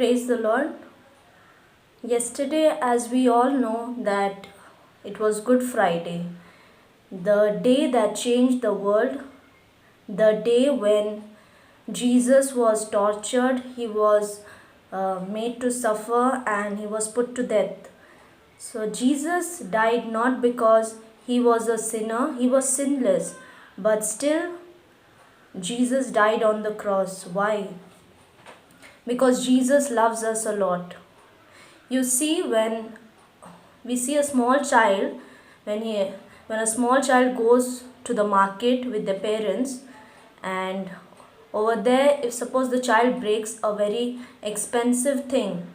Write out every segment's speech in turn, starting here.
Praise the Lord. Yesterday, as we all know, that it was Good Friday, the day that changed the world, the day when Jesus was tortured, he was made to suffer, and he was put to death. So, Jesus died not because he was a sinner, he was sinless, but still, Jesus died on the cross. Why? Because Jesus loves us a lot. You see, when we see a small child, when a small child goes to the market with their parents, and over there, if suppose the child breaks a very expensive thing,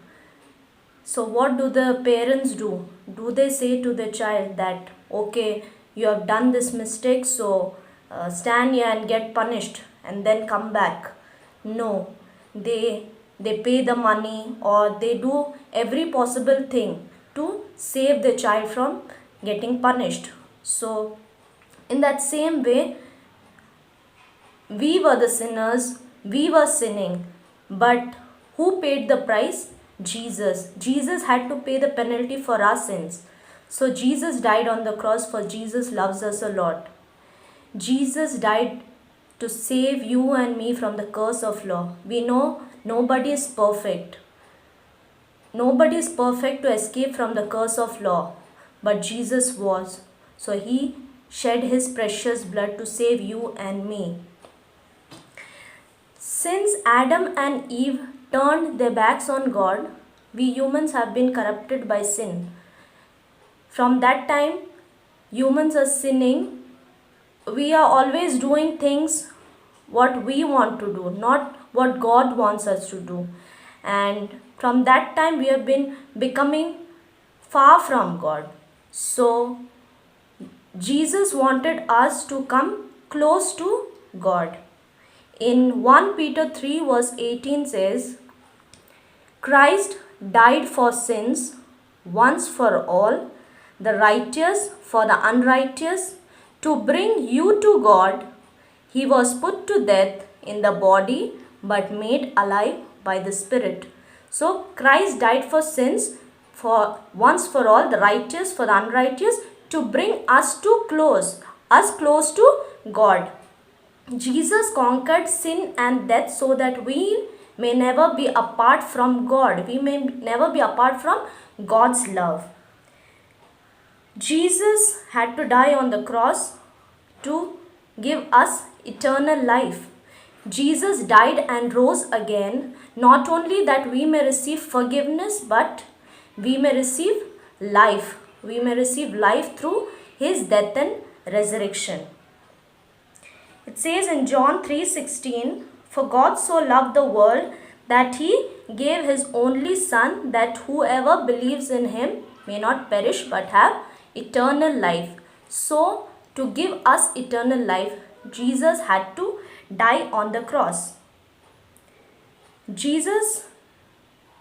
so what do the parents do? Do they say to the child that, okay, you have done this mistake, so stand here and get punished and then come back? No, they pay the money, or they do every possible thing to save the child from getting punished. So in that same way, we were the sinners, we were sinning, but who paid the price? Jesus. Jesus had to pay the penalty for our sins. So Jesus died on the cross, for Jesus loves us a lot. Jesus died to save you and me from the curse of law. We know nobody is perfect. Nobody is perfect to escape from the curse of law, but Jesus was. So he shed his precious blood to save you and me. Since Adam and Eve turned their backs on God, we humans have been corrupted by sin. From that time, humans are sinning. We are always doing things what we want to do, not what God wants us to do. And from that time, we have been becoming far from God. So, Jesus wanted us to come close to God. In 1 Peter 3 verse 18 says, Christ died for sins once for all, the righteous for the unrighteous, to bring you to God. He was put to death in the body, but made alive by the Spirit. So Christ died for sins, for once for all, the righteous for the unrighteous, to bring us close to God. Jesus conquered sin and death so that we may never be apart from God. We may never be apart from God's love. Jesus had to die on the cross to give us eternal life. Jesus died and rose again, not only that we may receive forgiveness, but we may receive life. We may receive life through his death and resurrection. It says in John 3:16, For God so loved the world that he gave his only Son, that whoever believes in him may not perish but have eternal life. So, to give us eternal life, Jesus had to die on the cross. Jesus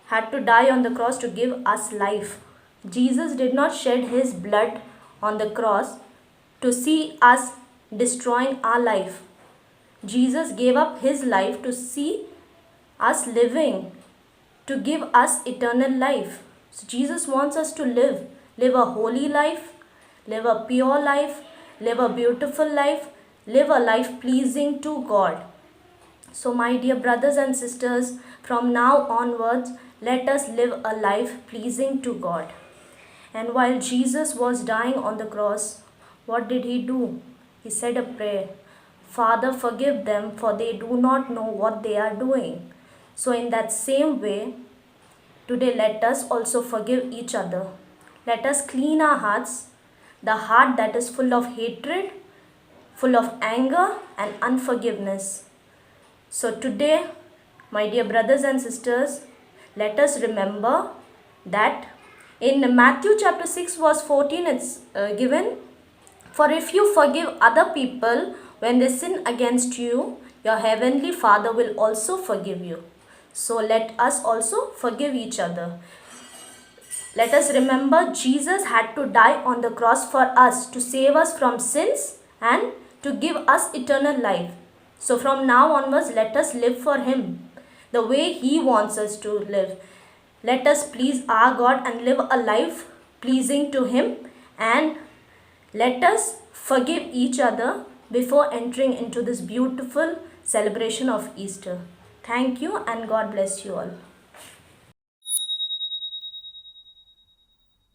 had to die on the cross to give us life. Jesus did not shed his blood on the cross to see us destroying our life. Jesus gave up his life to see us living, to give us eternal life. So Jesus wants us to live a holy life, live a pure life, live a beautiful life, live a life pleasing to God. So my dear brothers and sisters, from now onwards, let us live a life pleasing to God. And while Jesus was dying on the cross, what did he do? He said a prayer. Father, forgive them, for they do not know what they are doing. So in that same way, today let us also forgive each other. Let us clean our hearts, the heart that is full of hatred, full of anger and unforgiveness. So today, my dear brothers and sisters, let us remember that in Matthew chapter 6 verse 14 it's given, For if you forgive other people when they sin against you, your heavenly Father will also forgive you. So let us also forgive each other. Let us remember Jesus had to die on the cross for us, to save us from sins and to give us eternal life. So from now onwards, let us live for him. the way He wants us to live. Let us please our God and live a life pleasing to Him, and let us forgive each other before entering into this beautiful celebration of Easter. Thank you, and God bless you all.